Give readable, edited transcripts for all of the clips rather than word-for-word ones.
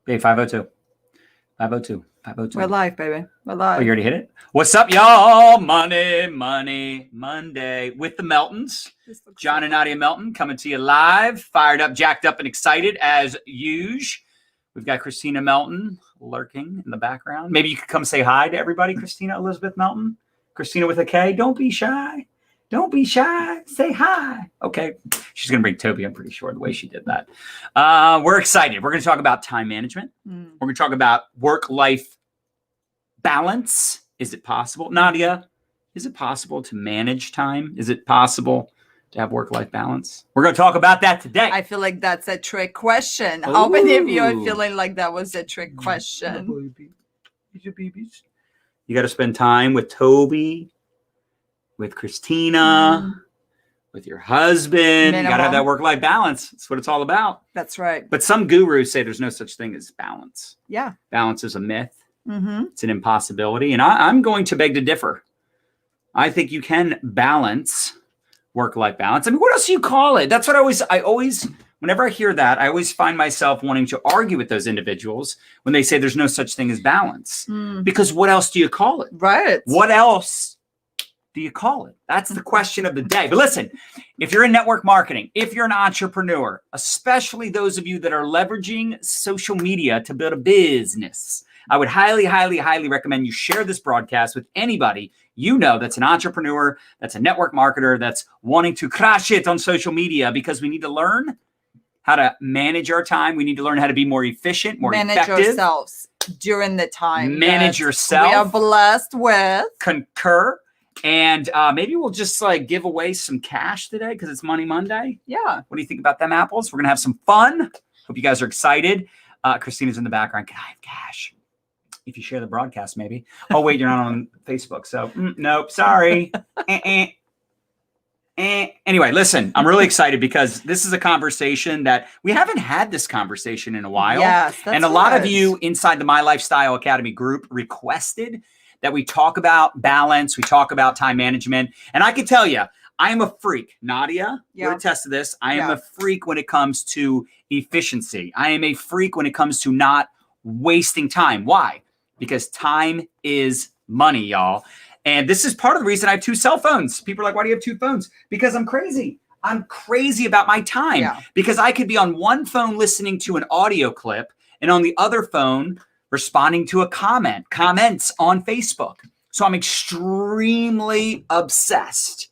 Babe, 502. 502. 502. We're live, baby. We're live. Oh, you already hit it? What's up, y'all? Monday with the Meltons. John and Nadya Melton coming to you live, fired up, jacked up, and excited as usual. We've got Christina Melton lurking in the background. Maybe you could come say hi to everybody, Christina Elizabeth Melton. Christina with a K. Don't be shy. Don't be shy. Say hi. Okay. She's going to bring Toby, I'm pretty sure, the way she did that. We're excited. We're going to talk about time management. We're going to talk about work-life balance. Is it possible? Nadya, is it possible to manage time? Is it possible to have work-life balance? We're going to talk about that today. I feel like that's a trick question. How many of you are feeling like that was a trick question? You got to spend time with Toby, with Christina, with your husband. You got to have that work-life balance. That's what it's all about. That's right. But some gurus say there's no such thing as balance. Yeah. Balance is a myth. It's an impossibility. And I'm going to beg to differ. I think you can balance work-life balance. I mean, what else do you call it? That's what I always, whenever I hear that, I always find myself wanting to argue with those individuals when they say there's no such thing as balance. Because what else do you call it? Right. What else do you call it? That's the question of the day. But listen, if you're in network marketing, if you're an entrepreneur, especially those of you that are leveraging social media to build a business, I would highly, highly, highly recommend you share this broadcast with anybody you know that's an entrepreneur, that's a network marketer, that's wanting to crush it on social media, because we need to learn how to manage our time. We need to learn how to be more efficient, more effective. Manage yourselves during the time. Manage yourself. We are blessed with. Concur. And maybe we'll just like give away some cash today because it's Money Monday. Yeah. What do you think about them apples? We're going to have some fun. Hope you guys are excited. Christina's in the background. Can I have cash? If you share the broadcast, maybe. Oh, wait, you're not on Facebook. So, nope, sorry. Anyway, listen, I'm really excited because this is a conversation that we haven't had this conversation in a while. Yes, that's and a lot of you inside the My Lifestyle Academy group requested that we talk about balance, we talk about time management. And I can tell you, I am a freak. Nadya, you're attest to this. I am a freak when it comes to efficiency. I am a freak when it comes to not wasting time. Why? Because time is money, y'all. And this is part of the reason I have two cell phones. People are like, why do you have two phones? Because I'm crazy. I'm crazy about my time. Because I could be on one phone listening to an audio clip and on the other phone responding to comments on Facebook. So I'm extremely obsessed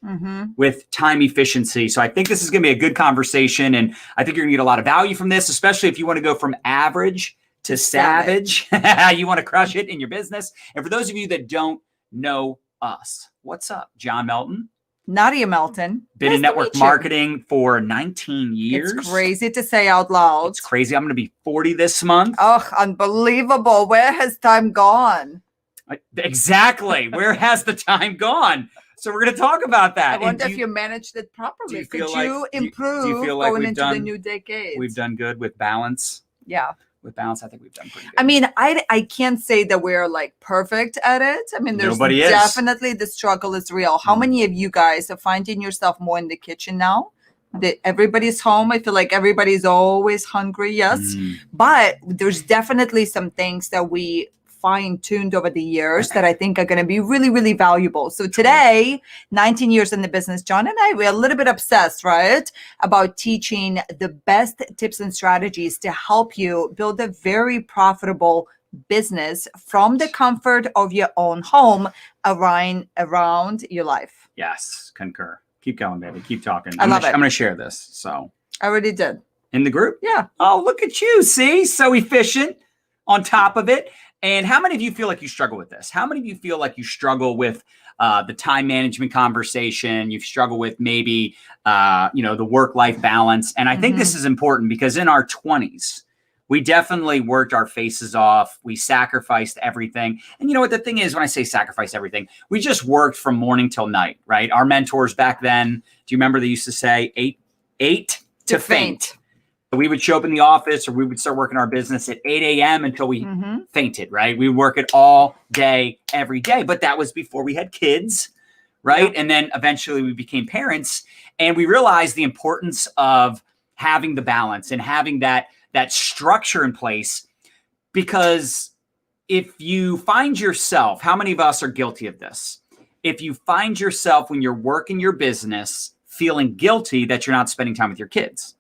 with time efficiency. So I think this is going to be a good conversation. And I think you're going to get a lot of value from this, especially if you want to go from average to savage. You want to crush it in your business. And for those of you that don't know us, what's up? John Melton. Nadya Melton. Been in network marketing for 19 years. It's crazy to say out loud. It's crazy. I'm going to be 40 this month. Oh, unbelievable. Where has time gone? Exactly. Where has the time gone? So we're going to talk about that. I wonder if you managed it properly. Could you improve going into the new decade? We've done good with balance. Yeah. With balance, I think we've done pretty good. I mean, I can't say that we're like perfect at it. I mean, there's definitely the struggle is real. How many of you guys are finding yourself more in the kitchen now? That everybody's home. I feel like everybody's always hungry. Yes. But there's definitely some things that we fine-tuned over the years that I think are going to be really, really valuable. So today, 19 years in the business, John and I, we're a little bit obsessed, right, about teaching the best tips and strategies to help you build a very profitable business from the comfort of your own home around your life. Yes, concur. Keep going, baby. Keep talking. I love it. I'm going to share this. So I already did. In the group? Yeah. Oh, look at you. See? So efficient on top of it. And how many of you feel like you struggle with this? How many of you feel like you struggle with the time management conversation? You struggle with maybe, the work-life balance. And I think this is important because in our 20s, we definitely worked our faces off. We sacrificed everything. And you know what the thing is, when I say sacrifice everything, we just worked from morning till night, right? Our mentors back then, do you remember they used to say eight to faint? We would show up in the office or we would start working our business at 8 a.m. until we fainted, right? We would work it all day, every day. But that was before we had kids, right? And then eventually we became parents and we realized the importance of having the balance and having that structure in place Because if you find yourself, how many of us are guilty of this? If you find yourself when you're working your business feeling guilty that you're not spending time with your kids,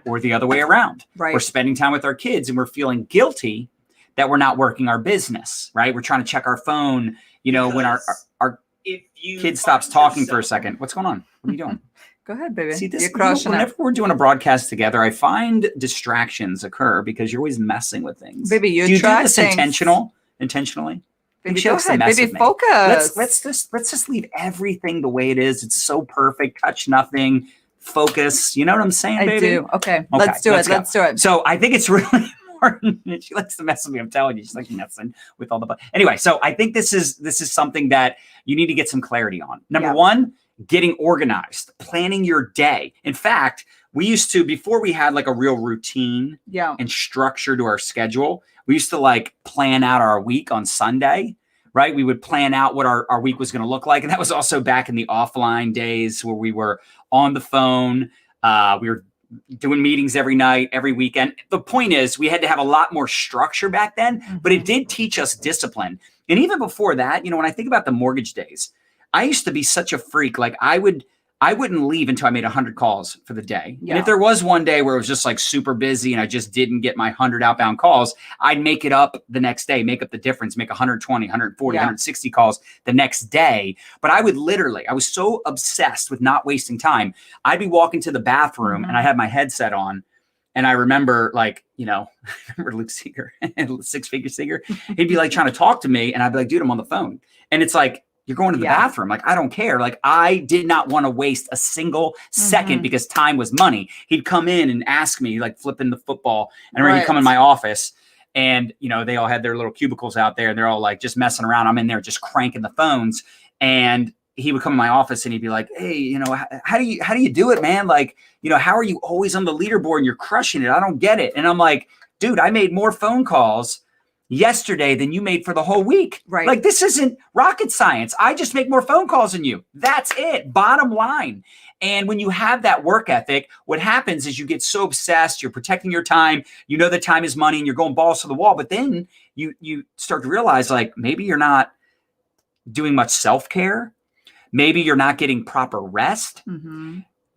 or the other way around, right? We're spending time with our kids and we're feeling guilty that we're not working our business, right? We're trying to check our phone, when our kid stops talking for a second. What's going on? What are you doing? Go ahead, baby. See, this, whenever we're doing a broadcast together, I find distractions occur because you're always messing with things. Baby, do you do this intentionally? Baby, go ahead. Baby, focus. Let's just leave everything the way it is. It's so perfect. Touch nothing. Focus. You know what I'm saying, baby? I do. Okay. Let's do it. Let's do it. So I think it's really important. She likes to mess with me. I'm telling you, she's like messing with all the. Anyway, so I think this is something that you need to get some clarity on. Number one, getting organized, planning your day. In fact, we used to, before we had like a real routine and structure to our schedule, we used to like plan out our week on Sunday, right? We would plan out what our week was going to look like. And that was also back in the offline days where we were on the phone. We were doing meetings every night, every weekend. The point is we had to have a lot more structure back then, but it did teach us discipline. And even before that, when I think about the mortgage days, I used to be such a freak. Like I wouldn't leave until I made 100 calls for the day. And if there was one day where it was just like super busy and I just didn't get my 100 outbound calls, I'd make it up the next day, make up the difference, make 120, 140, 160 calls the next day. But I was so obsessed with not wasting time. I'd be walking to the bathroom and I had my headset on. And I remember remember Luke Seeger, Six Figure Seeger. He'd be like trying to talk to me and I'd be like, dude, I'm on the phone. And it's like, you're going to the bathroom. Like, I don't care. Like, I did not want to waste a single second because time was money. He'd come in and ask me, like flipping the football. And he'd come in my office and, they all had their little cubicles out there and they're all like just messing around. I'm in there just cranking the phones. And he would come in my office and he'd be like, hey, how do you do it, man? Like, how are you always on the leaderboard and you're crushing it? I don't get it. And I'm like, dude, I made more phone calls yesterday than you made for the whole week. Right. Like this isn't rocket science. I just make more phone calls than you. That's it. Bottom line. And when you have that work ethic, what happens is you get so obsessed, you're protecting your time, the time is money and you're going balls to the wall. But then you start to realize like maybe you're not doing much self-care. Maybe you're not getting proper rest.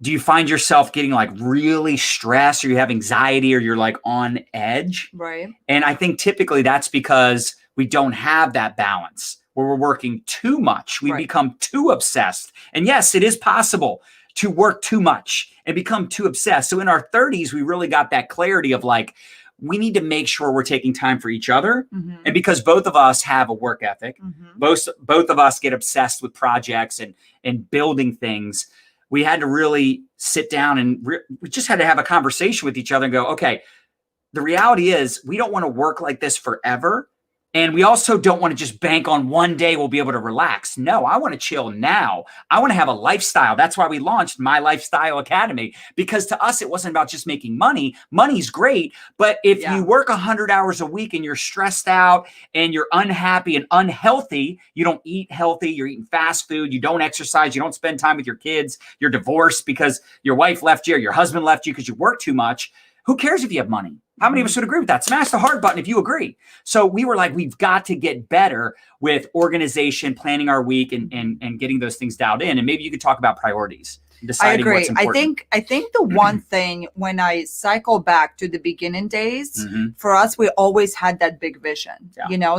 Do you find yourself getting like really stressed or you have anxiety or you're like on edge? Right. And I think typically that's because we don't have that balance where we're working too much. We become too obsessed. And yes, it is possible to work too much and become too obsessed. So in our 30s, we really got that clarity of like, we need to make sure we're taking time for each other. And because both of us have a work ethic, both of us get obsessed with projects and building things, we had to really sit down and we just had to have a conversation with each other and go, okay, the reality is we don't want to work like this forever. And we also don't want to just bank on one day we'll be able to relax. No, I want to chill now. I want to have a lifestyle. That's why we launched My Lifestyle Academy, because to us, it wasn't about just making money. Money's great. But if you work 100 hours a week and you're stressed out and you're unhappy and unhealthy, you don't eat healthy, you're eating fast food, you don't exercise, you don't spend time with your kids, you're divorced because your wife left you or your husband left you because you work too much. Who cares if you have money? How many of us would agree with that? Smash the heart button if you agree. So we were like, we've got to get better with organization, planning our week and getting those things dialed in. And maybe you could talk about priorities. I agree. I think the one thing when I cycle back to the beginning days, for us, we always had that big vision,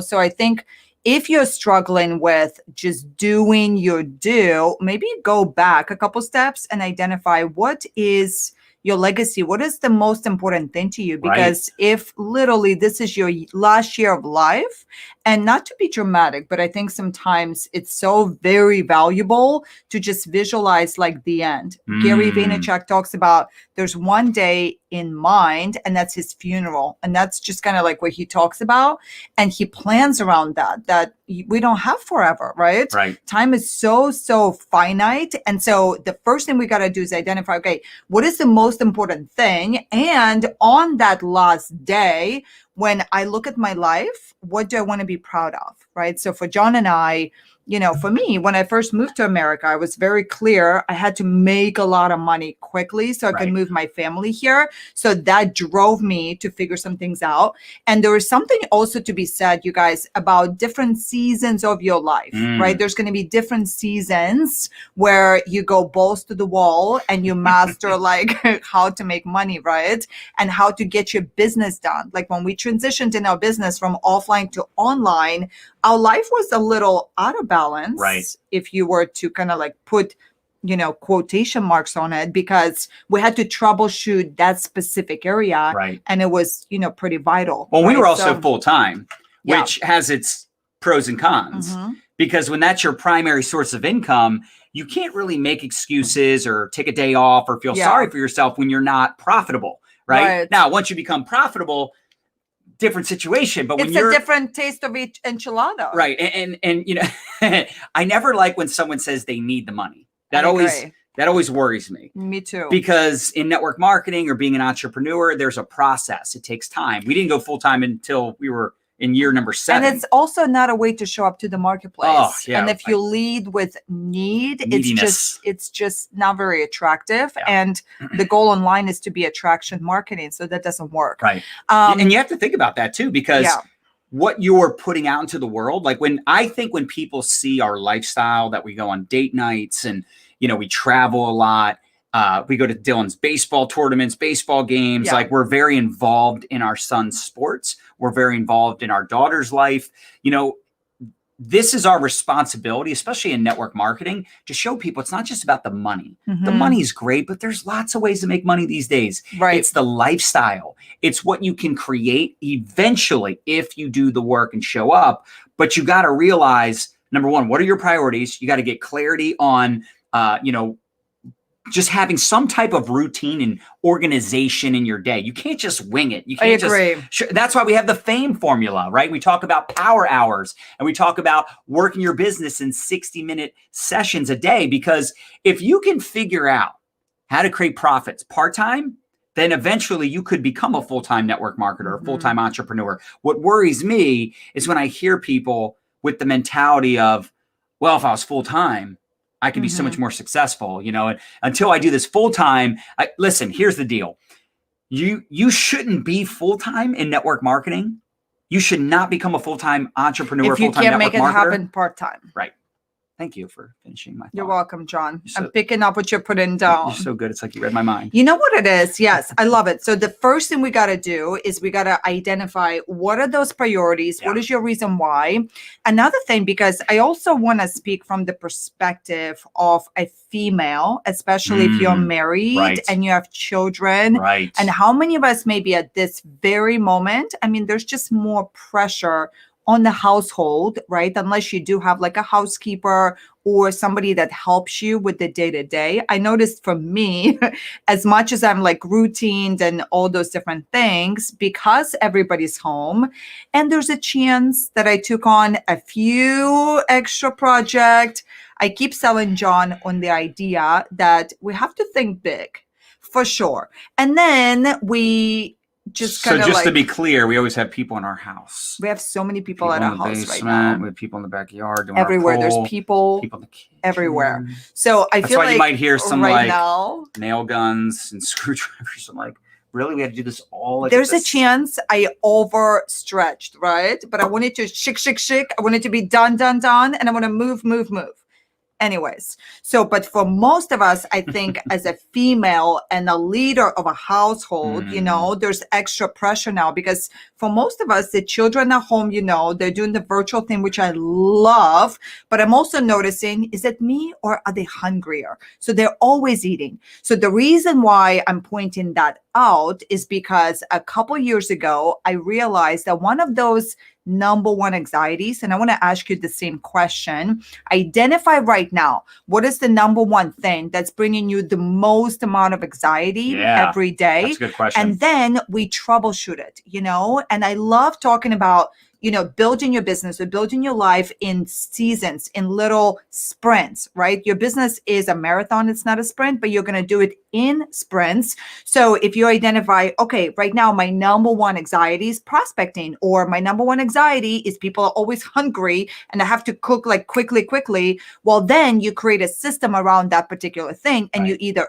So I think if you're struggling with just doing your maybe go back a couple steps and identify what is your legacy. What is the most important thing to you? Because if literally this is your last year of life, and not to be dramatic, but I think sometimes it's so very valuable to just visualize like the end. Gary Vaynerchuk talks about there's one day in mind, and that's his funeral. And that's just kind of like what he talks about. And he plans around that we don't have forever, right? Time is so finite. And so the first thing we got to do is identify, okay, what is the most important thing? And on that last day, when I look at my life, what do I want to be proud of, right? So for John and I, for me, when I first moved to America, I was very clear. I had to make a lot of money quickly so I could move my family here. So that drove me to figure some things out. And there is something also to be said, you guys, about different seasons of your life, right? There's going to be different seasons where you go balls to the wall and you master like how to make money, right? And how to get your business done. Like when we transitioned in our business from offline to online, our life was a little out of balance, right? If you were to kind of like put, quotation marks on it, because we had to troubleshoot that specific area, right? And it was, pretty vital. Well, we were also full time, which has its pros and cons, because when that's your primary source of income, you can't really make excuses or take a day off or feel sorry for yourself when you're not profitable, right? Now, once you become profitable, different situation, but when you're a different taste of each enchilada, right? And I never like when someone says they need the money. That always worries me. Me too. Because in network marketing or being an entrepreneur, there's a process. It takes time. We didn't go full time until we were in year number 7. And it's also not a way to show up to the marketplace. Oh, yeah, and if you lead with neediness, it's just not very attractive. Yeah. And the goal online is to be attraction marketing. So that doesn't work. Right. And you have to think about that too, because what you're putting out into the world, like when people see our lifestyle, that we go on date nights and, we travel a lot. We go to Dylan's baseball tournaments, baseball games. Like we're very involved in our son's sports. We're very involved in our daughter's life. This is our responsibility, especially in network marketing, to show people it's not just about the money. The money's great, but there's lots of ways to make money these days. Right. It's the lifestyle. It's what you can create eventually if you do the work and show up. But you got to realize, number one, what are your priorities? You got to get clarity on, just having some type of routine and organization in your day. You can't just wing it. You can't that's why we have the FAME formula, right? We talk about power hours and we talk about working your business in 60-minute sessions a day, because if you can figure out how to create profits part-time, then eventually you could become a full-time network marketer, a full-time entrepreneur. What worries me is when I hear people with the mentality of, well, if I was full-time, I could be so much more successful, and until I do this full time. Listen, here's the deal. You shouldn't be full time in network marketing. You should not become a full-time entrepreneur, if you full-time can't network make it marketer. happen part-time. Right. Thank you for finishing my thought. You're welcome, John. I'm picking up what you're putting down. You're so good. It's like you read my mind. You know what it is? Yes, I love it. So the first thing we got to do is we got to identify what are those priorities? What is your reason why? Another thing, because I also want to speak from the perspective of a female, especially if you're married and you have children. Right. And how many of us maybe at this very moment, there's just more pressure on the household, right? Unless you do have like a housekeeper or somebody that helps you with the day-to-day. I noticed for me, as much as I'm like routine and all those different things, because everybody's home and there's a chance that I took on a few extra projects. I keep selling John on the idea that we have to think big for sure. And then we just to be clear, we always have people in our house. We have so many people at our house right now. We have people in the backyard. Doing everywhere. Our pool, there's people in the kitchen. Everywhere. So I feel like you might hear some like now, nail guns and screwdrivers. I'm like, really? We have to do this all? Like there's a chance I overstretched, right? But I wanted to shake. I wanted to be done. And I want to move. Anyways, but for most of us, I think as a female and a leader of a household, there's extra pressure now, because for most of us, the children are home, they're doing the virtual thing, which I love, but I'm also noticing, is it me or are they hungrier? So they're always eating. So the reason why I'm pointing that out is because a couple years ago, I realized that one of those number one anxieties, and I want to ask you the same question. Identify right now, what is the number one thing that's bringing you the most amount of anxiety every day? That's a good question. And then we troubleshoot it, and I love talking about building your business or building your life in seasons, in little sprints, right? Your business is a marathon. It's not a sprint, but you're going to do it in sprints. So if you identify, okay, right now, my number one anxiety is prospecting, or my number one anxiety is people are always hungry and I have to cook like quickly. Well, then you create a system around that particular thing. And you either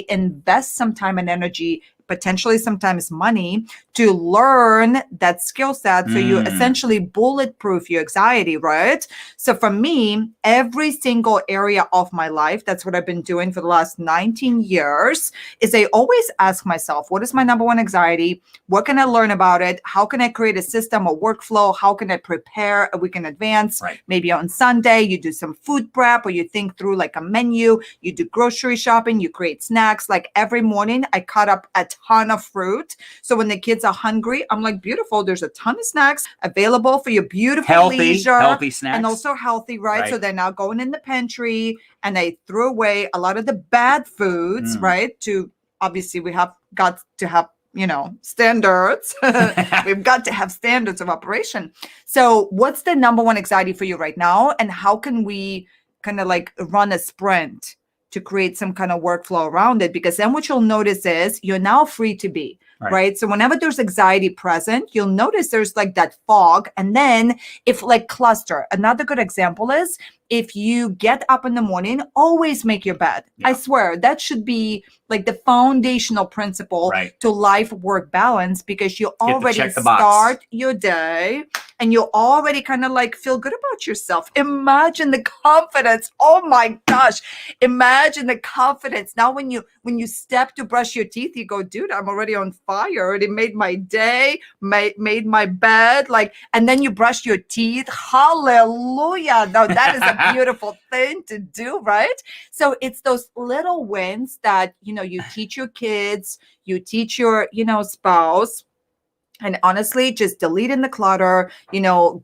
invest some time and energy, potentially sometimes money, to learn that skill set. So you essentially bulletproof your anxiety, right? So for me, every single area of my life, that's what I've been doing for the last 19 years, is I always ask myself, what is my number one anxiety? What can I learn about it? How can I create a system, a workflow? How can I prepare a week in advance? Right. Maybe on Sunday, you do some food prep, or you think through like a menu, you do grocery shopping, you create snacks. Like every morning, I cut up a ton of fruit. So when the kids are hungry, I'm like, beautiful. There's a ton of snacks available for your beautiful leisure. Healthy snacks. And also healthy, right? So they're now going in the pantry, and I threw away a lot of the bad foods, right? To obviously we have got to have, standards. We've got to have standards of operation. So what's the number one anxiety for you right now? And how can we kind of like run a sprint to create some kind of workflow around it? Because then what you'll notice is you're now free to be, right? So whenever there's anxiety present, you'll notice there's like that fog. And then if like cluster, another good example is if you get up in the morning, always make your bed. I swear that should be like the foundational principle to life-work balance, because you already start your day and you already kind of like feel good about yourself. Imagine the confidence. Oh my gosh. Imagine the confidence. Now when you step to brush your teeth, you go, dude, I'm already on fire. It made my day, made my bed, and then you brush your teeth. Hallelujah. Now that is a beautiful thing to do, right? So it's those little wins that, you teach your kids, you teach your, spouse. And honestly, just deleting the clutter,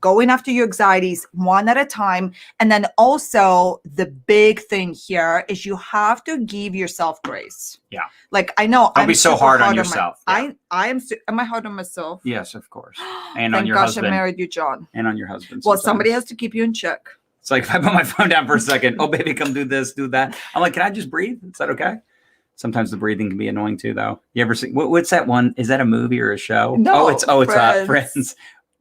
going after your anxieties one at a time. And then also the big thing here is you have to give yourself grace. Yeah. Like I know don't be so hard on yourself. Am I hard on myself? Yes, of course. And on your husband. Thank gosh I married you, John. And on your husband. Well, somebody has to keep you in check. It's like if I put my phone down for a second, oh baby, come do this, do that. I'm like, can I just breathe? Is that okay? Sometimes the breathing can be annoying too, though. You ever see what's that one? Is that a movie or a show? No, it's Friends.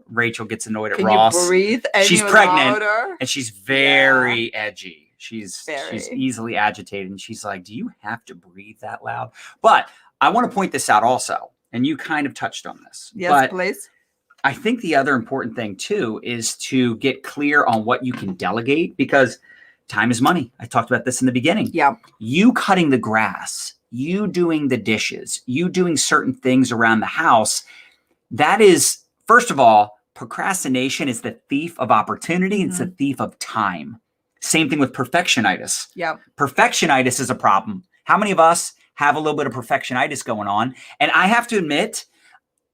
Rachel gets annoyed at can Ross. You breathe? She's pregnant louder? And she's very edgy. She's easily agitated, and she's like, "Do you have to breathe that loud?" But I want to point this out also, and you kind of touched on this. Yes, please. I think the other important thing too is to get clear on what you can delegate, because time is money. I talked about this in the beginning. Yeah. You cutting the grass, you doing the dishes, you doing certain things around the house. That is, first of all, procrastination is the thief of opportunity. It's the thief of time. Same thing with perfectionitis. Yeah. Perfectionitis is a problem. How many of us have a little bit of perfectionitis going on? And I have to admit,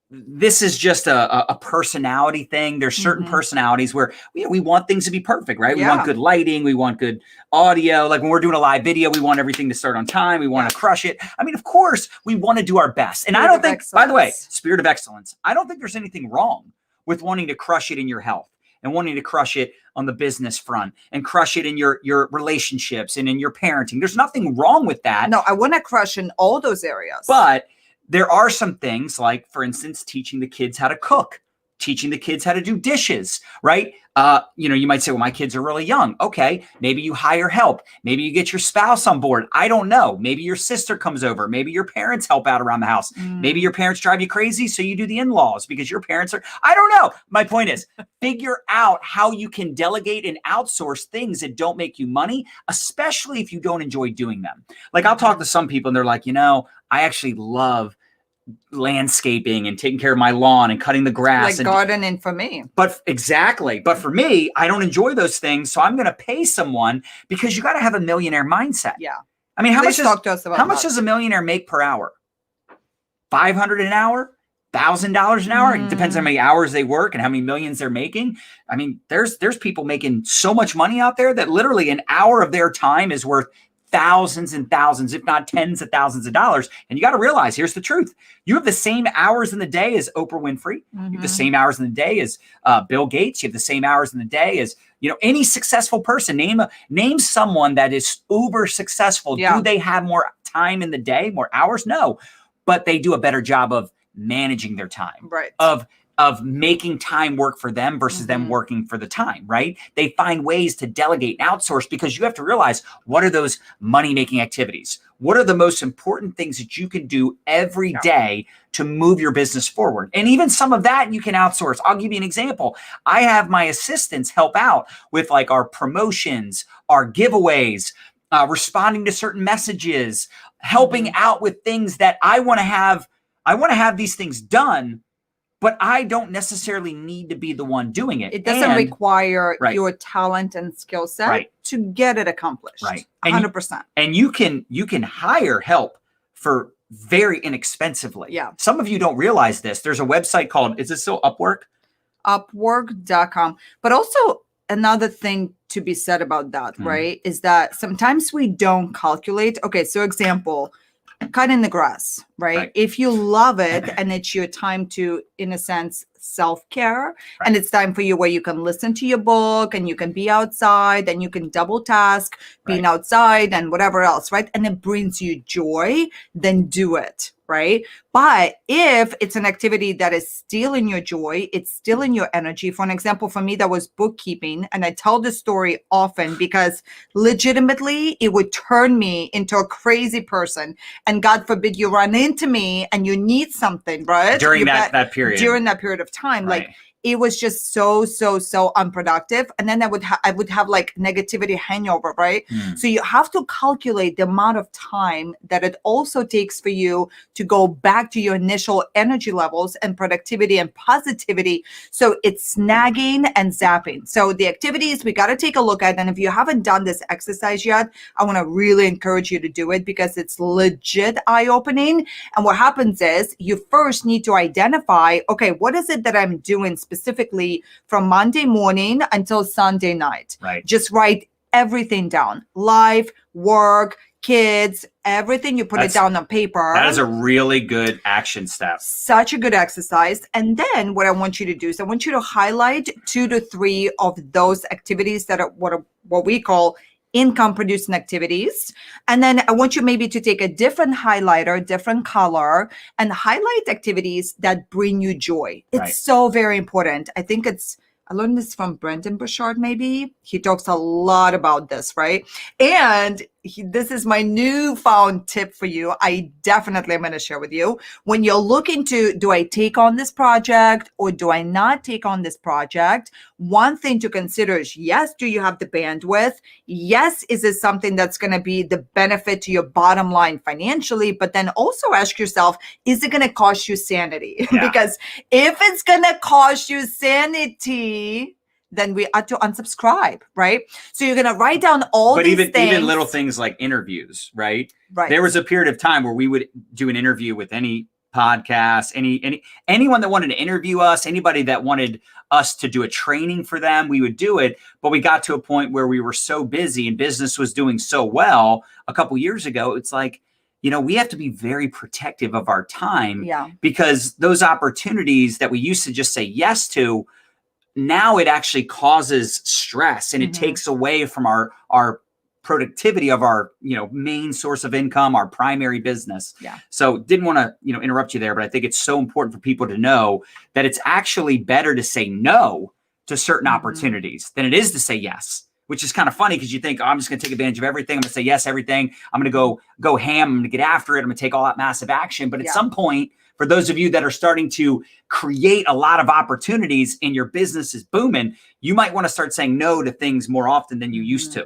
this is just a personality thing. There's certain personalities where we want things to be perfect, right? We want good lighting. We want good audio. Like when we're doing a live video, we want everything to start on time. We want to crush it. I mean, of course, we want to do our best. And I don't think, by the way, spirit of excellence, I don't think there's anything wrong with wanting to crush it in your health and wanting to crush it on the business front and crush it in your relationships and in your parenting. There's nothing wrong with that. No, I want to crush in all those areas. But there are some things like, for instance, teaching the kids how to cook, teaching the kids how to do dishes, right? You might say, well, my kids are really young. Okay, maybe you hire help. Maybe you get your spouse on board. I don't know. Maybe your sister comes over. Maybe your parents help out around the house. Maybe your parents drive you crazy, so you do the in-laws because your parents are, I don't know. My point is, figure out how you can delegate and outsource things that don't make you money, especially if you don't enjoy doing them. Like I'll talk to some people and they're like, I actually love landscaping and taking care of my lawn and cutting the grass, like gardening for me. But exactly. But for me, I don't enjoy those things. So I'm going to pay someone, because you got to have a millionaire mindset. Yeah. I mean, how much does a millionaire make per hour? $500 an hour? $1,000 an hour? It depends on how many hours they work and how many millions they're making. I mean, there's people making so much money out there that literally an hour of their time is worth thousands and thousands, if not tens of thousands of dollars. And you got to realize, here's the truth. You have the same hours in the day as Oprah Winfrey. You have the same hours in the day as Bill Gates. You have the same hours in the day as, any successful person. Name someone that is uber successful. Do they have more time in the day, more hours? No, but they do a better job of managing their time, right? Of making time work for them versus them working for the time, right? They find ways to delegate and outsource, because you have to realize, what are those money-making activities? What are the most important things that you can do every day to move your business forward? And even some of that you can outsource. I'll give you an example. I have my assistants help out with like our promotions, our giveaways, responding to certain messages, helping out with things that I want to have. I want to have these things done, but I don't necessarily need to be the one doing it. It doesn't require your talent and skill set to get it accomplished. Right. 100%. And you can hire help for very inexpensively. Yeah. Some of you don't realize this. There's a website called, is it still Upwork? Upwork.com. But also another thing to be said about that, right, is that sometimes we don't calculate. Okay, so example, cutting the grass, right? If you love it and it's your time to, in a sense, self-care, and it's time for you where you can listen to your book and you can be outside and you can double task being outside and whatever else, right? And it brings you joy, then do it, right? But if it's an activity that is stealing your joy, it's stealing your energy. For an example, for me, that was bookkeeping. And I tell this story often because legitimately it would turn me into a crazy person. And God forbid you run into me and you need something, right? During that period. During that period of time. Like, it was just so unproductive. And then I would have like negativity hangover, right? So you have to calculate the amount of time that it also takes for you to go back to your initial energy levels and productivity and positivity. So it's snagging and zapping. So the activities we got to take a look at. And if you haven't done this exercise yet, I want to really encourage you to do it because it's legit eye-opening. And what happens is you first need to identify, okay, what is it that I'm doing specifically from Monday morning until Sunday night? Right. Just write everything down. Life, work, kids, everything. You put it down on paper. That is a really good action step. Such a good exercise. And then what I want you to do is I want you to highlight 2 to 3 of those activities that are what we call income producing activities. And then I want you maybe to take a different highlighter, different color, and highlight activities that bring you joy. It's so very important. I think I learned this from Brendan Burchard, maybe. He talks a lot about this, right? And this is my newfound tip for you. I definitely am going to share with you. When you're looking to, do I take on this project or do I not take on this project? One thing to consider is, yes, do you have the bandwidth? Yes, is this something that's going to be the benefit to your bottom line financially? But then also ask yourself, is it going to cost you sanity? Because if it's going to cost you sanity, then we ought to unsubscribe, right? So you're going to write down all these things. But even little things like interviews, right? Right. There was a period of time where we would do an interview with any podcast, anyone that wanted to interview us, anybody that wanted us to do a training for them, we would do it. But we got to a point where we were so busy and business was doing so well a couple years ago. It's like, we have to be very protective of our time because those opportunities that we used to just say yes to, now it actually causes stress and it takes away from our productivity of our, main source of income, our primary business. Yeah. So didn't want to, interrupt you there, but I think it's so important for people to know that it's actually better to say no to certain opportunities than it is to say yes, which is kind of funny because you think, I'm just going to take advantage of everything. I'm going to say yes, everything. I'm going to go ham. I'm going to get after it. I'm going to take all that massive action. But at some point, for those of you that are starting to create a lot of opportunities and your business is booming, you might want to start saying no to things more often than you used to.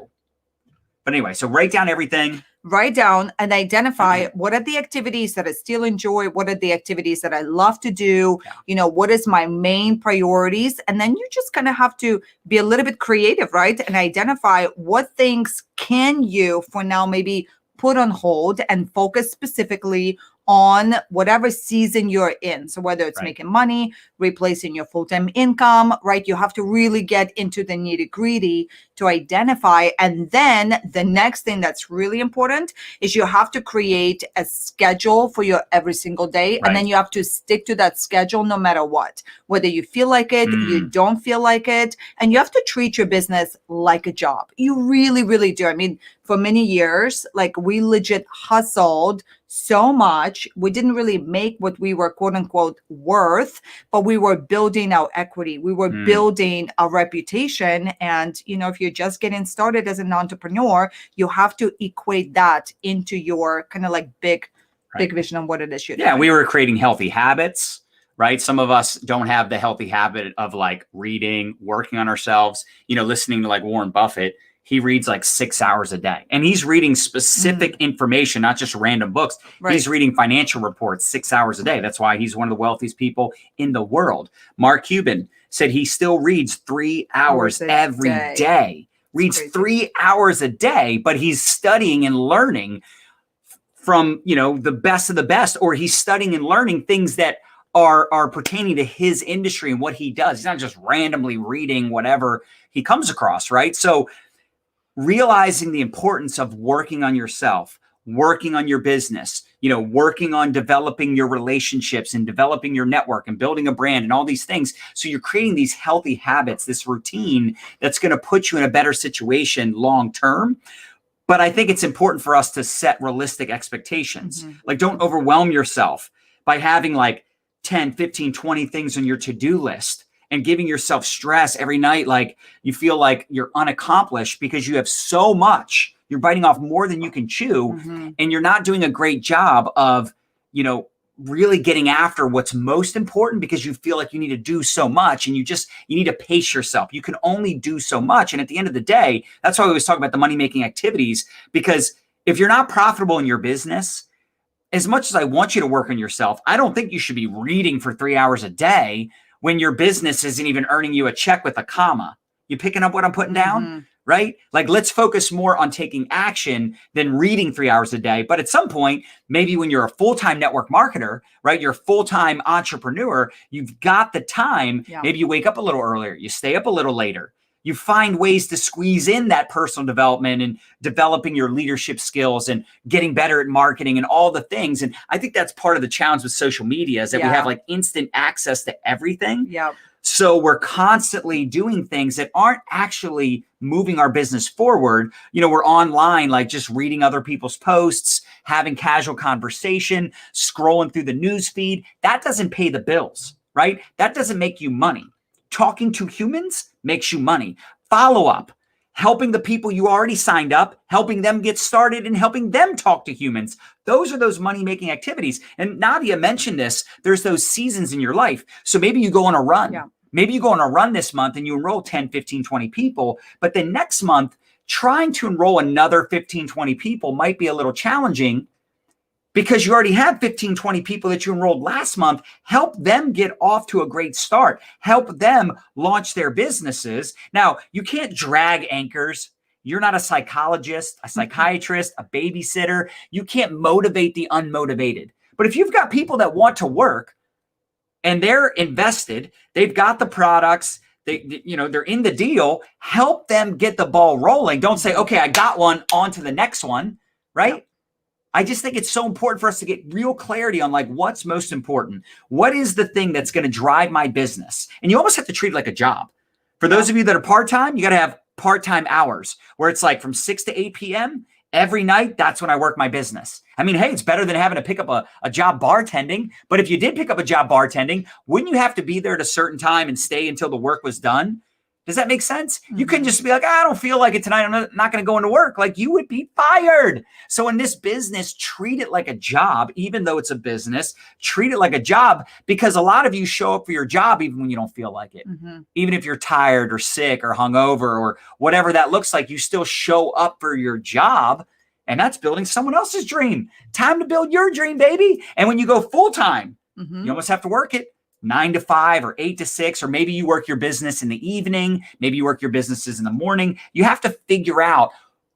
But anyway, so write down everything. Write down and identify what are the activities that I still enjoy? What are the activities that I love to do? What is my main priorities? And then you just kind of have to be a little bit creative, right? And identify what things can you for now maybe put on hold and focus specifically on whatever season you're in. So whether it's making money, replacing your full-time income, right? You have to really get into the nitty-gritty to identify. And then the next thing that's really important is you have to create a schedule for your every single day. And then you have to stick to that schedule no matter what, whether you feel like it, you don't feel like it. And you have to treat your business like a job. You really, really do. I mean, for many years, like we legit hustled so much. We didn't really make what we were quote unquote worth, but we were building our equity. We were building our reputation. And, you know, if you're just getting started as an entrepreneur, you have to equate that into your kind of like big vision on what it is you're doing. Yeah, we were creating healthy habits, right? Some of us don't have the healthy habit of like reading, working on ourselves, you know, listening to like Warren Buffett. He reads like 6 hours a day, and he's reading specific information, not just random books. He's reading financial reports 6 hours a day. That's why he's one of the wealthiest people in the world. Mark Cuban said he still reads 3 hours every day. Reads 3 hours a day, but he's studying and learning from, you know, the best of the best, or he's studying and learning things that are pertaining to his industry and what he does. He's not just randomly reading whatever he comes across, right? So realizing the importance of working on yourself, working on your business, you know, working on developing your relationships and developing your network and building a brand and all these things. So you're creating these healthy habits, this routine that's going to put you in a better situation long term. But I think it's important for us to set realistic expectations. Like, don't overwhelm yourself by having like 10, 15, 20 things on your to-do list and giving yourself stress every night. Like you feel like you're unaccomplished because you have so much, you're biting off more than you can chew, and you're not doing a great job of, you know, really getting after what's most important because you feel like you need to do so much, and you need to pace yourself. You can only do so much. And at the end of the day, that's why we always talk about the money-making activities, because if you're not profitable in your business, as much as I want you to work on yourself, I don't think you should be reading for 3 hours a day when your business isn't even earning you a check with a comma. You picking up what I'm putting down, right? Like, let's focus more on taking action than reading 3 hours a day. But at some point, maybe when you're a full-time network marketer, right? You're a full-time entrepreneur, you've got the time. Maybe you wake up a little earlier, you stay up a little later. You find ways to squeeze in that personal development and developing your leadership skills and getting better at marketing and all the things. And I think that's part of the challenge with social media is that we have like instant access to everything. So we're constantly doing things that aren't actually moving our business forward. You know, we're online, like just reading other people's posts, having casual conversation, scrolling through the news feed. That doesn't pay the bills, right? That doesn't make you money. Talking to humans makes you money. Follow up, helping the people you already signed up, helping them get started and helping them talk to humans. Those are those money-making activities. And Nadya mentioned this. There's those seasons in your life. So maybe you go on a run. Maybe you go on a run this month and you enroll 10, 15, 20 people. But then next month, trying to enroll another 15, 20 people might be a little challenging because you already have 15, 20 people that you enrolled last month. Help them get off to a great start. Help them launch their businesses. Now, you can't drag anchors. You're not a psychologist, a psychiatrist, a babysitter. You can't motivate the unmotivated. But if you've got people that want to work and they're invested, they've got the products, they're in the deal, help them get the ball rolling. Don't say, okay, I got one, on to the next one, right? I just think it's so important for us to get real clarity on like what's most important. What is the thing that's going to drive my business? And you almost have to treat it like a job. For those of you that are part-time, you got to have part-time hours where it's like from 6 to 8 p.m. every night. That's when I work my business. I mean, hey, it's better than having to pick up a job bartending. But if you did pick up a job bartending, wouldn't you have to be there at a certain time and stay until the work was done? Does that make sense? You couldn't just be like, I don't feel like it tonight, I'm not going to go into work. Like, you would be fired. So in this business, treat it like a job, even though it's a business. Treat it like a job, because a lot of you show up for your job even when you don't feel like it. Even if you're tired or sick or hungover or whatever that looks like, you still show up for your job. And that's building someone else's dream. Time to build your dream, baby. And when you go full time, you almost have to work it 9 to 5 or 8 to 6, or maybe you work your business in the evening. Maybe you work your businesses in the morning. You have to figure out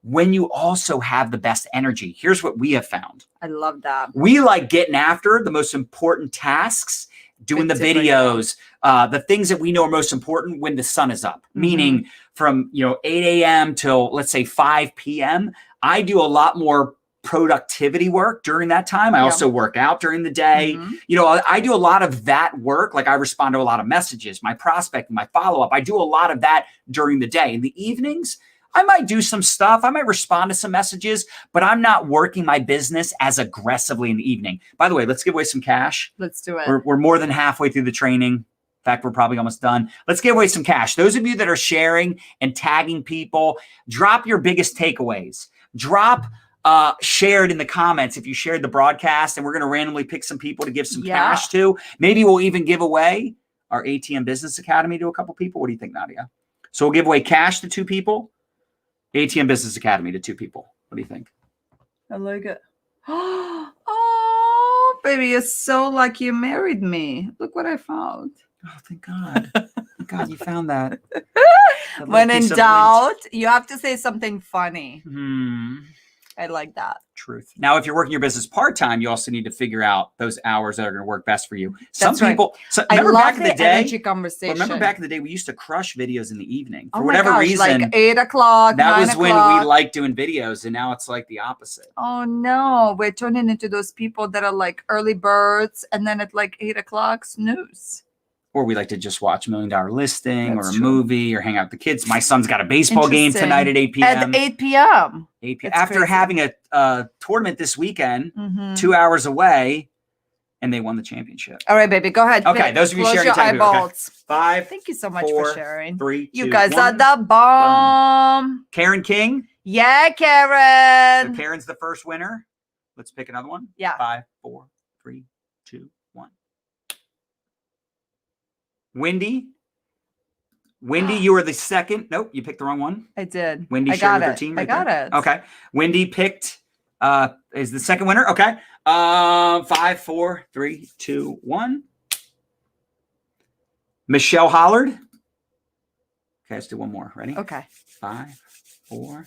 when you also have the best energy. Here's what we have found. I love that. We like getting after the most important tasks, doing the videos, the things that we know are most important when the sun is up, meaning from 8 a.m. till, let's say, 5 p.m. I do a lot more productivity work during that time. I also work out during the day. I do a lot of that work. Like I respond to a lot of messages, my prospecting, my follow-up. I do a lot of that during the day. In the evenings, I might do some stuff. I might respond to some messages, but I'm not working my business as aggressively in the evening. By the way, let's give away some cash. Let's do it. We're more than halfway through the training. In fact, we're probably almost done. Let's give away some cash. Those of you that are sharing and tagging people, drop your biggest takeaways. Drop shared in the comments if you shared the broadcast, and we're going to randomly pick some people to give some cash to. Maybe we'll even give away our ATM Business Academy to a couple people. What do you think, Nadya? So we'll give away cash to 2 people, ATM Business Academy to 2 people. What do you think? I like it. Oh, baby, you're so lucky you married me. Look what I found. Oh, thank God. Thank God you found that. When in doubt, you have to say something funny. I like that. Truth. Now, if you're working your business part-time, you also need to figure out those hours that are going to work best for you. Some people, I love back in the day, energy conversation. Remember back in the day, we used to crush videos in the evening. For whatever reason. Like 8 o'clock, that 9 was o'clock. when we liked doing videos, and now it's like the opposite. Oh, no. We're turning into those people that are like early birds, and then at like 8 o'clock, snooze. Or we like to just watch $1 Million Listing or a movie or hang out with the kids. My son's got a baseball game tonight at 8 p.m. At 8 p.m. After having a tournament this weekend, 2 hours away, and they won the championship. All right, baby, go ahead. Okay, those of you sharing your eyeballs. Okay. 5. Thank you so much 4, for sharing. 3, 2, you guys 1. are the bomb. Karen King. Yeah, Karen. So Karen's the first winner. Let's pick another one. Yeah. 5, 4, 3, 2, 1. Wendy, you were the second. Nope, you picked the wrong one. I did. Wendy shared with her team. I got it. Okay. Wendy picked, is the second winner. Okay. 5, 4, 3, 2, 1. Michelle Hollard. Okay, let's do one more. Ready? Okay. 5, 4.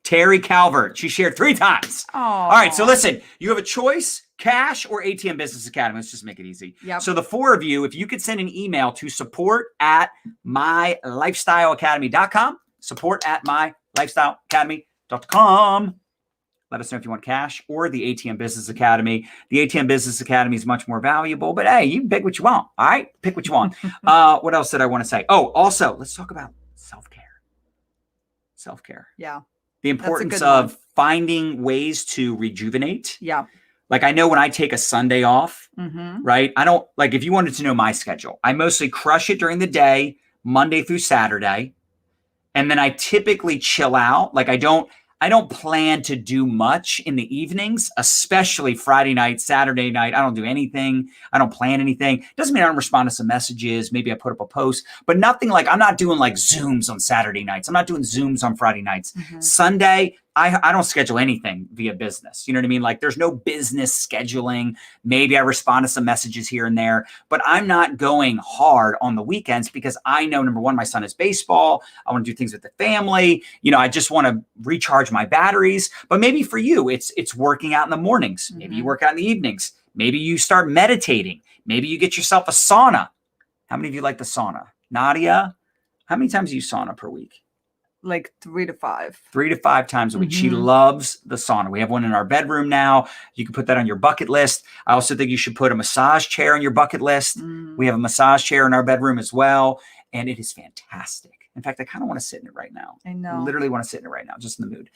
Terry Calvert. She shared 3 times. Oh. All right. So listen, you have a choice, cash or ATM Business Academy. Let's just make it easy. Yep. So the 4 of you, if you could send an email to support@mylifestyleacademy.com, support@mylifestyleacademy.com. Let us know if you want cash or the ATM Business Academy. The ATM Business Academy is much more valuable, but hey, you can pick what you want. All right. Pick what you want. What else did I want to say? Oh, also, let's talk about self-care. Self-care. Yeah. The importance of finding ways to rejuvenate. Yeah. Like I know when I take a Sunday off, right? I don't like, if you wanted to know my schedule, I mostly crush it during the day, Monday through Saturday. And then I typically chill out. Like I don't plan to do much in the evenings, especially Friday night, Saturday night. I don't do anything. I don't plan anything. Doesn't mean I don't respond to some messages. Maybe I put up a post, but nothing like, I'm not doing like Zooms on Saturday nights. I'm not doing Zooms on Friday nights. Sunday, I don't schedule anything via business. You know what I mean? Like there's no business scheduling. Maybe I respond to some messages here and there, but I'm not going hard on the weekends because I know, number one, my son is baseball. I want to do things with the family. I just want to recharge my batteries. But maybe for you, it's working out in the mornings. Maybe you work out in the evenings. Maybe you start meditating. Maybe you get yourself a sauna. How many of you like the sauna? Nadya, how many times do you sauna per week? Like 3 to 5. 3 to 5 times a week. She loves the sauna. We have one in our bedroom now. You can put that on your bucket list. I also think you should put a massage chair on your bucket list. We have a massage chair in our bedroom as well. And it is fantastic. In fact, I kind of want to sit in it right now. I know. I literally want to sit in it right now, just in the mood.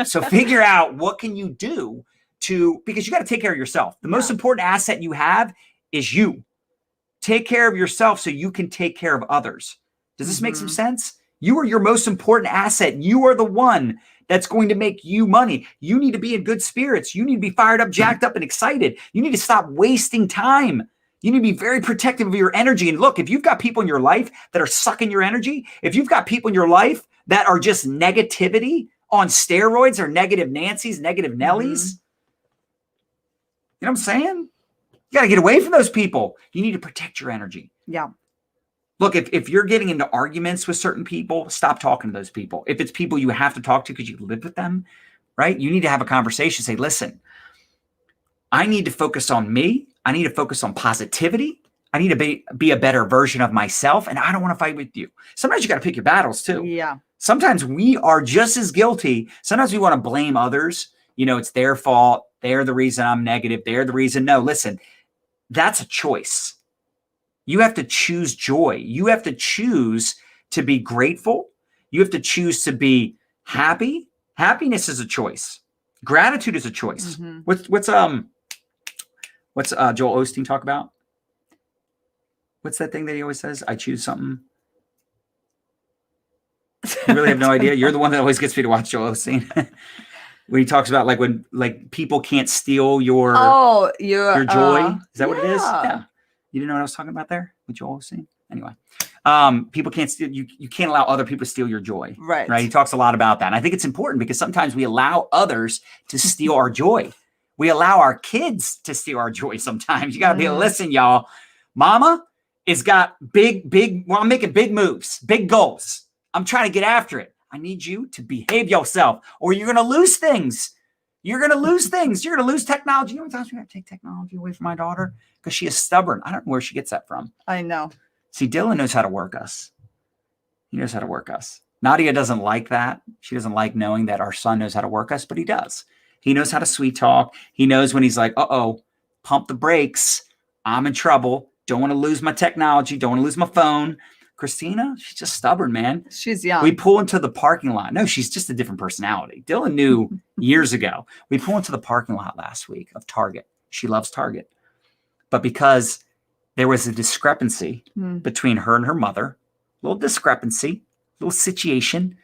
So figure out what can you do because you got to take care of yourself. The most important asset you have is you. Take care of yourself so you can take care of others. Does this make some sense? You are your most important asset. You are the one that's going to make you money. You need to be in good spirits. You need to be fired up, jacked up, and excited. You need to stop wasting time. You need to be very protective of your energy. And look, if you've got people in your life that are sucking your energy, if you've got people in your life that are just negativity on steroids or negative Nancy's, negative Nellies, you know what I'm saying? You got to get away from those people. You need to protect your energy. Yeah. Look, if you're getting into arguments with certain people, stop talking to those people. If it's people you have to talk to because you live with them, right? You need to have a conversation. Say, listen, I need to focus on me. I need to focus on positivity. I need to be a better version of myself. And I don't want to fight with you. Sometimes you got to pick your battles too. Yeah. Sometimes we are just as guilty. Sometimes we want to blame others. It's their fault. They're the reason I'm negative. They're the reason. No, listen, that's a choice. You have to choose joy. You have to choose to be grateful. You have to choose to be happy. Happiness is a choice. Gratitude is a choice. Mm-hmm. What's Joel Osteen talk about? What's that thing that he always says? I choose something. You really have no idea. You're the one that always gets me to watch Joel Osteen. When he talks about when people can't steal your joy. Is that what it is? Yeah. You didn't know what I was talking about there with Joel Osteen? Anyway, people can't steal. You can't allow other people to steal your joy. Right. He talks a lot about that. And I think it's important because sometimes we allow others to steal our joy. We allow our kids to steal our joy sometimes. You got to be, listen, y'all. Mama has got I'm making big moves, big goals. I'm trying to get after it. I need you to behave yourself or you're going to lose things. You're going to lose things. You're going to lose technology. You know what times we got to take technology away from my daughter? Because she is stubborn. I don't know where she gets that from. I know. See, Dylan knows how to work us. He knows how to work us. Nadya doesn't like that. She doesn't like knowing that our son knows how to work us, but he does. He knows how to sweet talk. He knows when he's like, pump the brakes. I'm in trouble. Don't want to lose my technology. Don't want to lose my phone. Christina, she's just stubborn, man. She's young. We pull into the parking lot. No, she's just a different personality. Dylan knew years ago. We pull into the parking lot last week of Target. She loves Target. But because there was a discrepancy between her and her mother, little discrepancy, little situation.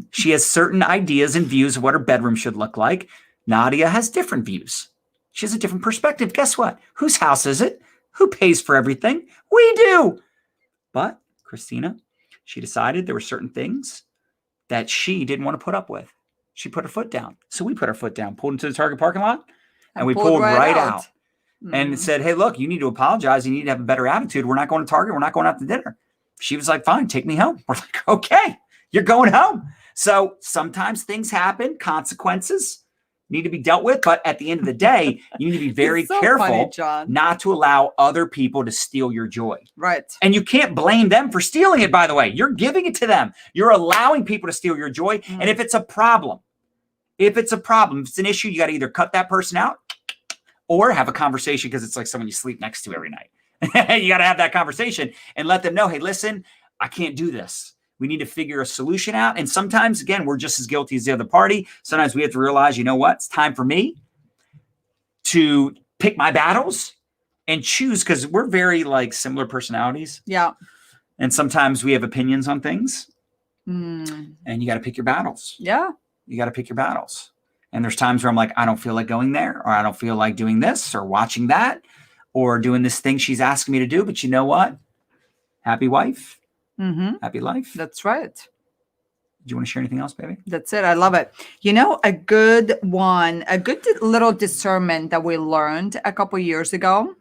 She has certain ideas and views of what her bedroom should look like. Nadya has different views. She has a different perspective. Guess what? Whose house is it? Who pays for everything? We do. But Christina, she decided there were certain things that she didn't want to put up with. She put her foot down. So we put our foot down, pulled into the Target parking lot, and we pulled right out. And said, hey, look, you need to apologize. You need to have a better attitude. We're not going to Target. We're not going out to dinner. She was like, fine, take me home. We're like, okay, you're going home. So sometimes things happen, consequences need to be dealt with. But at the end of the day, you need to be very careful not to allow other people to steal your joy. Right. And you can't blame them for stealing it, by the way. You're giving it to them. You're allowing people to steal your joy. And if it's a problem, if it's an issue, you got to either cut that person out or have a conversation because it's like someone you sleep next to every night. You got to have that conversation and let them know, hey, listen, I can't do this. We need to figure a solution out. And sometimes, again, we're just as guilty as the other party. Sometimes we have to realize, you know what? It's time for me to pick my battles and choose because we're very similar personalities. Yeah. And sometimes we have opinions on things. And you got to pick your battles. Yeah. You got to pick your battles. And there's times where I'm like, I don't feel like going there, or I don't feel like doing this or watching that or doing this thing she's asking me to do. But you know what? Happy wife. Happy life. That's right. Do you want to share anything else, baby? That's it. I love it. A good little discernment that we learned a couple years ago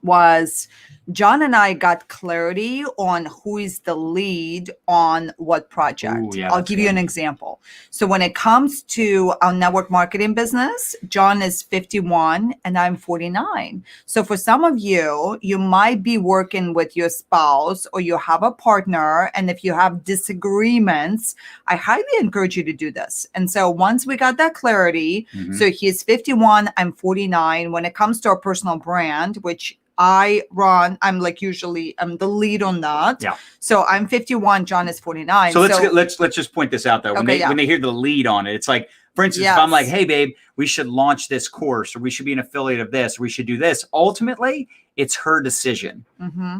was John and I got clarity on who is the lead on what project. Ooh, yeah, I'll give you an example. So when it comes to our network marketing business, John is 51 and I'm 49. So for some of you, you might be working with your spouse or you have a partner. And if you have disagreements, I highly encourage you to do this. And so once we got that clarity, so he's 51, I'm 49. When it comes to our personal brand, which I run, I'm the lead on that. Yeah. So I'm 51, John is 49. So let's just point this out though. When they hear the lead on it, it's like, for instance, if I'm like, hey babe, we should launch this course or we should be an affiliate of this, or we should do this. Ultimately, it's her decision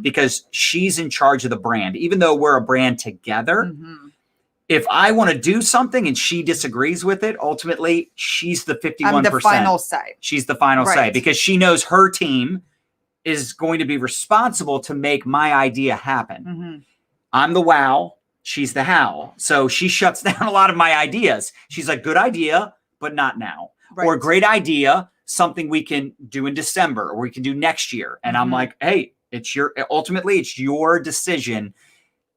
because she's in charge of the brand, even though we're a brand together. If I want to do something and she disagrees with it, ultimately she's the 51%. I'm the final say. She's the final say because she knows her team is going to be responsible to make my idea happen. I'm the wow, she's the how. So she shuts down a lot of my ideas. She's like, good idea, but not now. Right. Or great idea, something we can do in December or we can do next year. And I'm like, hey, Ultimately, it's your decision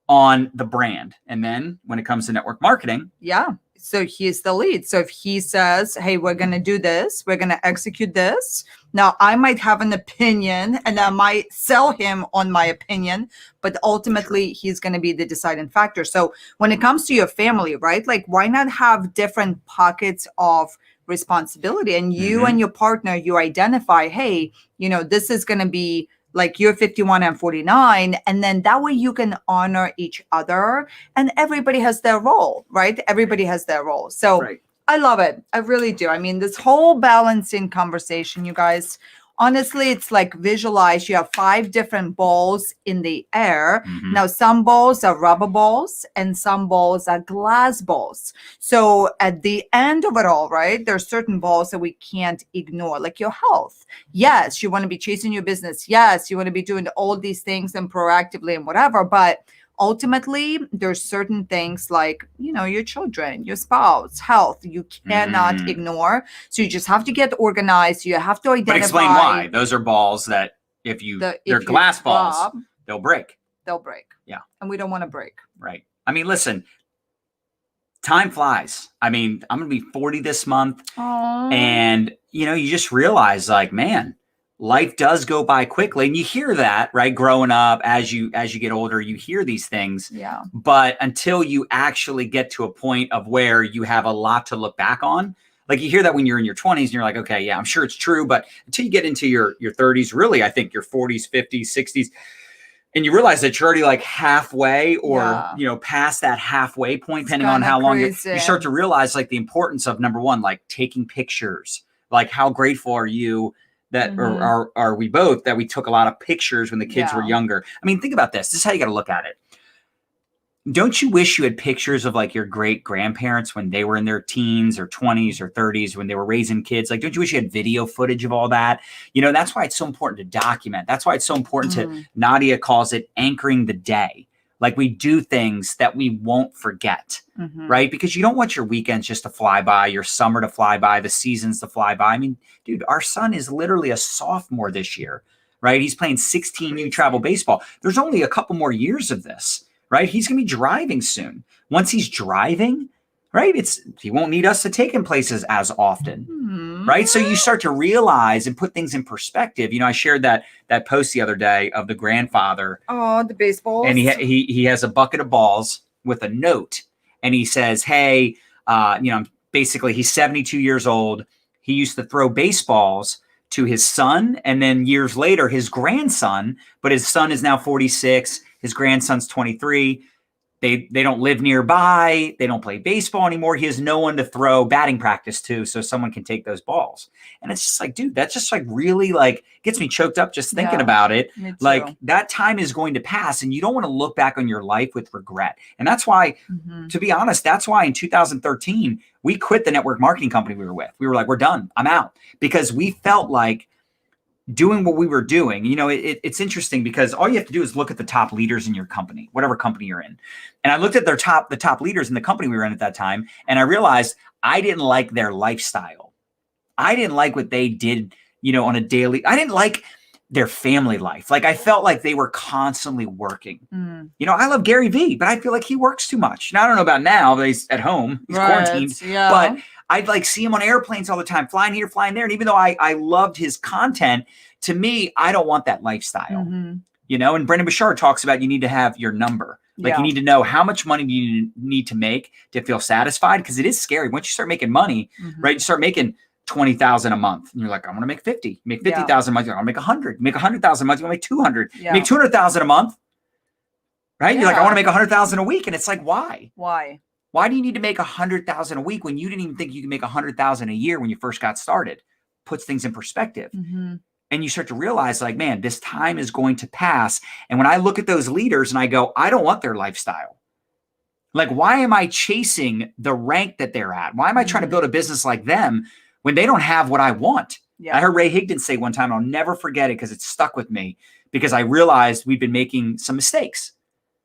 on the brand. And then when it comes to network marketing. Yeah. So he's the lead. So if he says, hey, we're going to do this, we're going to execute this. Now, I might have an opinion and I might sell him on my opinion, but ultimately he's going to be the deciding factor. So when it comes to your family, right? Like, why not have different pockets of responsibility? And you and your partner, you identify, hey, this is going to be like you're 51 and 49. And then that way you can honor each other and everybody has their role, right? Everybody has their role. So I love it. I really do. I mean, this whole balancing conversation, you guys, honestly, it's like visualize you have 5 different balls in the air. Now, some balls are rubber balls and some balls are glass balls. So at the end of it all, right, there's certain balls that we can't ignore, like your health. Yes, you want to be chasing your business. Yes, you want to be doing all these things and proactively and whatever. But ultimately, there's certain things like, your children, your spouse, health, you cannot ignore. So you just have to get organized. You have to identify. But explain why. Those are balls that they're glass balls, they'll break. They'll break. Yeah. And we don't want to break. Right. I mean, listen, time flies. I mean, I'm going to be 40 this month. Aww. And, you just realize like, man, life does go by quickly, and you hear that, right? Growing up, as you get older, you hear these things. Yeah. But until you actually get to a point of where you have a lot to look back on, like you hear that when you're in your 20s, and you're like, okay, yeah, I'm sure it's true. But until you get into your 30s, really, I think your 40s, 50s, 60s, and you realize that you're already like halfway or, past that halfway point, depending on how long you start to realize like the importance of, number one, like taking pictures. Like, how grateful are you that are we both that we took a lot of pictures when the kids were younger? I mean, think about this. This is how you got to look at it. Don't you wish you had pictures of like your great grandparents when they were in their teens or 20s or 30s when they were raising kids? Like, don't you wish you had video footage of all that? That's why it's so important to document. That's why it's so important to, Nadya calls it anchoring the day. Like, we do things that we won't forget, right? Because you don't want your weekends just to fly by, your summer to fly by, the seasons to fly by. I mean, dude, our son is literally a sophomore this year, right? He's playing 16U travel baseball. There's only a couple more years of this, right? He's going to be driving soon. Once he's driving, right, he won't need us to take him places as often, right? So you start to realize and put things in perspective. I shared that post the other day of the grandfather. Oh, the baseballs. And he has a bucket of balls with a note, and he says, hey, basically he's 72 years old. He used to throw baseballs to his son, and then years later his grandson, but his son is now 46, his grandson's 23. They don't live nearby. They don't play baseball anymore. He has no one to throw batting practice to, so someone can take those balls. And it's just like, dude, that's just like really like gets me choked up just thinking about it. Like, that time is going to pass, and you don't want to look back on your life with regret. And that's why, to be honest, that's why in 2013, we quit the network marketing company we were with. We were like, we're done. I'm out. Because we felt like doing what we were doing, it's interesting because all you have to do is look at the top leaders in your company, whatever company you're in. And I looked at the top leaders in the company we were in at that time, and I realized I didn't like their lifestyle. I didn't like what they did, on a daily. I didn't like their family life. Like, I felt like they were constantly working. I love Gary Vee, but I feel like he works too much. Now, I don't know about now, but he's at home, he's quarantined. Yeah. But I'd like see him on airplanes all the time, flying here, flying there. And even though I loved his content, to me, I don't want that lifestyle. And Brendan Bouchard talks about you need to have your number. Like, you need to know how much money you need to make to feel satisfied, because it is scary. Once you start making money, right, you start making $20,000 a month, and you're like, I want to make 50. You make 50,000 a month, you're like, I'll make 100. You make 100,000 a month, you want to make 200. You make 200,000 a month, right? You're like, I want to make 100,000 a week, and it's like, why? Why do you need to make 100,000 a week when you didn't even think you could make 100,000 a year when you first got started? Puts things in perspective. And you start to realize, like, man, this time is going to pass. And when I look at those leaders and I go, I don't want their lifestyle. Like, why am I chasing the rank that they're at? Why am I trying to build a business like them when they don't have what I want? I heard Ray Higdon say one time, I'll never forget it because it stuck with me, because I realized we've been making some mistakes.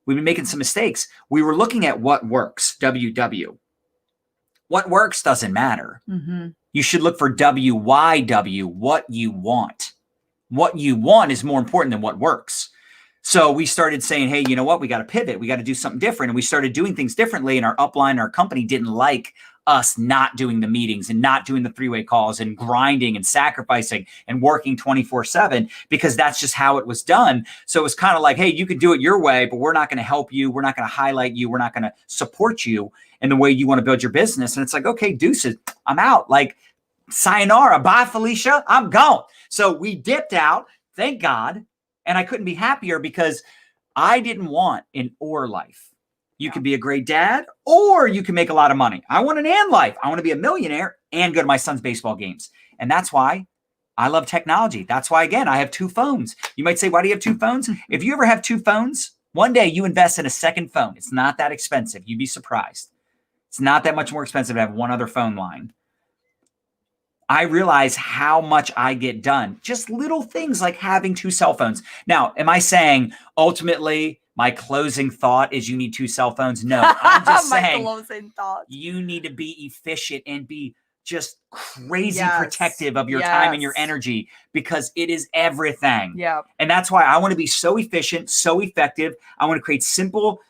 We were looking at what works, WW. What works doesn't matter. You should look for WYW, what you want. What you want is more important than what works. So we started saying, hey, you know what? We got to pivot. We got to do something different. And we started doing things differently. And our upline, our company didn't like us not doing the meetings and not doing the three-way calls and grinding and sacrificing and working 24/7, because that's just how it was done. So it was kind of like, hey, you can do it your way, but we're not going to help you. We're not going to highlight you. We're not going to support you in the way you want to build your business. And it's like, okay, deuces, I'm out. Like, sayonara, bye, Felicia, I'm gone. So we dipped out, thank God. And I couldn't be happier, because I didn't want an or life. You can be a great dad, or you can make a lot of money. I want an and life. I want to be a millionaire and go to my son's baseball games. And that's why I love technology. That's why, again, I have 2 phones. You might say, why do you have 2 phones? If you ever have 2 phones, one day you invest in a second phone. It's not that expensive. You'd be surprised. It's not that much more expensive to have one other phone line. I realize how much I get done. Just little things like having 2 cell phones. Now, am I saying ultimately my closing thought is you need 2 cell phones? No, I'm just saying you need to be efficient and be just crazy protective of your time and your energy, because it is everything. Yeah. And that's why I want to be so efficient, so effective. I want to create simple,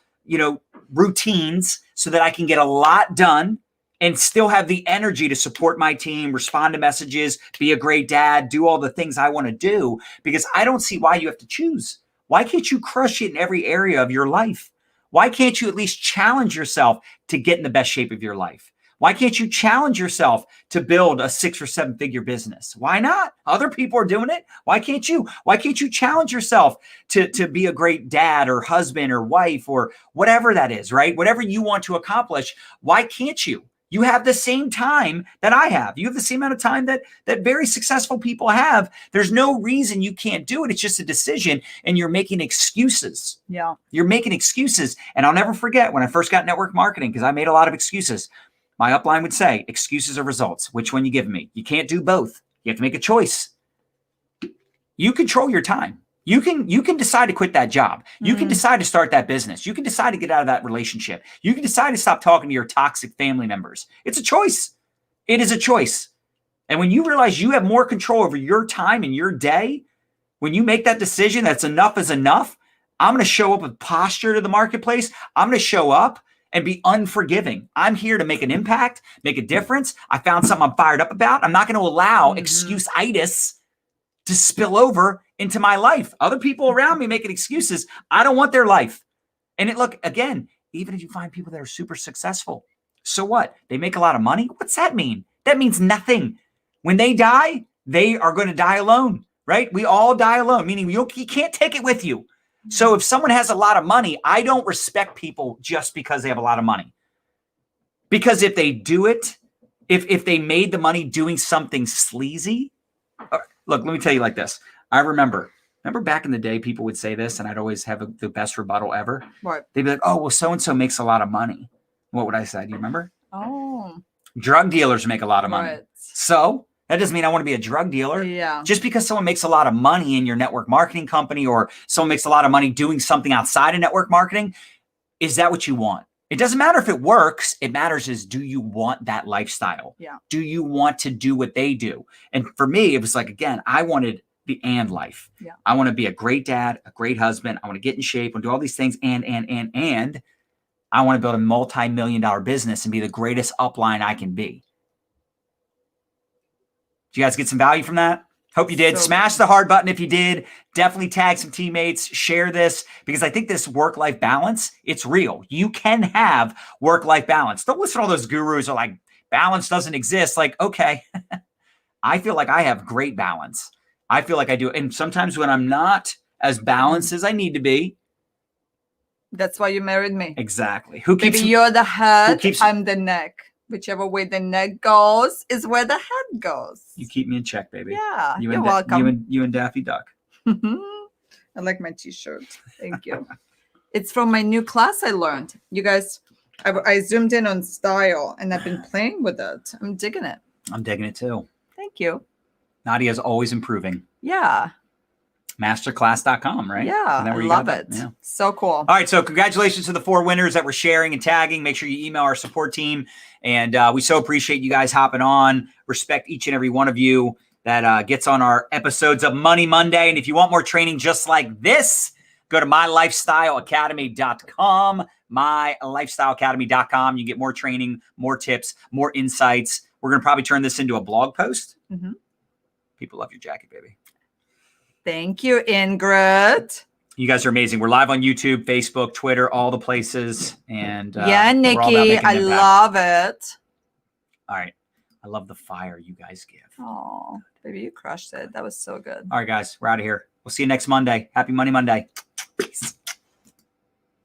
routines so that I can get a lot done and still have the energy to support my team, respond to messages, be a great dad, do all the things I want to do, because I don't see why you have to choose. Why can't you crush it in every area of your life? Why can't you at least challenge yourself to get in the best shape of your life? Why can't you challenge yourself to build a 6 or 7 figure business? Why not? Other people are doing it. Why can't you? Why can't you challenge yourself to be a great dad or husband or wife or whatever that is, right? Whatever you want to accomplish, why can't you? You have the same time that I have. You have the same amount of time that very successful people have. There's no reason you can't do it. It's just a decision, and you're making excuses. Yeah. You're making excuses. And I'll never forget when I first got network marketing, because I made a lot of excuses. My upline would say, excuses or results. Which one you give me? You can't do both. You have to make a choice. You control your time. You can decide to quit that job. You can decide to start that business. You can decide to get out of that relationship. You can decide to stop talking to your toxic family members. It's a choice. It is a choice. And when you realize you have more control over your time and your day, when you make that decision, that's enough is enough. I'm going to show up with posture to the marketplace. I'm going to show up and be unforgiving. I'm here to make an impact, make a difference. I found something I'm fired up about. I'm not going to allow excuse-itis to spill over into my life. Other people around me making excuses. I don't want their life. And look, again, even if you find people that are super successful, so what? They make a lot of money. What's that mean? That means nothing. When they die, they are going to die alone, right? We all die alone, meaning you can't take it with you. So if someone has a lot of money, I don't respect people just because they have a lot of money. Because if they do it, if they made the money doing something sleazy, look, let me tell you like this. I remember back in the day, people would say this, and I'd always have the best rebuttal ever. What? They'd be like, oh, well, so-and-so makes a lot of money. What would I say? Do you remember? Oh. Drug dealers make a lot of money. Right. So that doesn't mean I want to be a drug dealer. Yeah. Just because someone makes a lot of money in your network marketing company, or someone makes a lot of money doing something outside of network marketing, is that what you want? It doesn't matter if it works. It matters is, do you want that lifestyle? Yeah. Do you want to do what they do? And for me, it was like, again, I wanted the and life. Yeah. I want to be a great dad, a great husband. I want to get in shape and do all these things. And I want to build a multi-million-dollar business and be the greatest upline I can be. Did you guys get some value from that? Hope you did. Smash the hard button if you did. Definitely tag some teammates. Share this, because I think this work-life balance, it's real. You can have work-life balance. Don't listen to all those gurus who are like, balance doesn't exist. Like, okay, I feel like I have great balance. I feel like I do. And sometimes when I'm not as balanced as I need to be. That's why you married me. Exactly. Maybe you're the head, I'm the neck. Whichever way the neck goes is where the head goes. You keep me in check, baby. Yeah, you're welcome. You and Daffy Duck. I like my t-shirt. Thank you. It's from my new class I learned. You guys, I zoomed in on style, and I've been playing with it. I'm digging it. I'm digging it too. Thank you. Nadya is always improving. Yeah. Masterclass.com, right? Yeah, I love it. Yeah. So cool. All right, so congratulations to the 4 winners that we're sharing and tagging. Make sure you email our support team. And we so appreciate you guys hopping on. Respect each and every one of you that gets on our episodes of Money Monday. And if you want more training just like this, Go to mylifestyleacademy.com, mylifestyleacademy.com. You get more training, more tips, more insights. We're going to probably turn this into a blog post. Mm-hmm. People love your jacket, baby. Thank you, Ingrid. You guys are amazing. We're live on YouTube, Facebook, Twitter, all the places. And yeah, Nikki, I love it. All right. I love the fire you guys give. Oh, baby, you crushed it. That was so good. All right, guys, we're out of here. We'll see you next Monday. Happy Money Monday. Peace.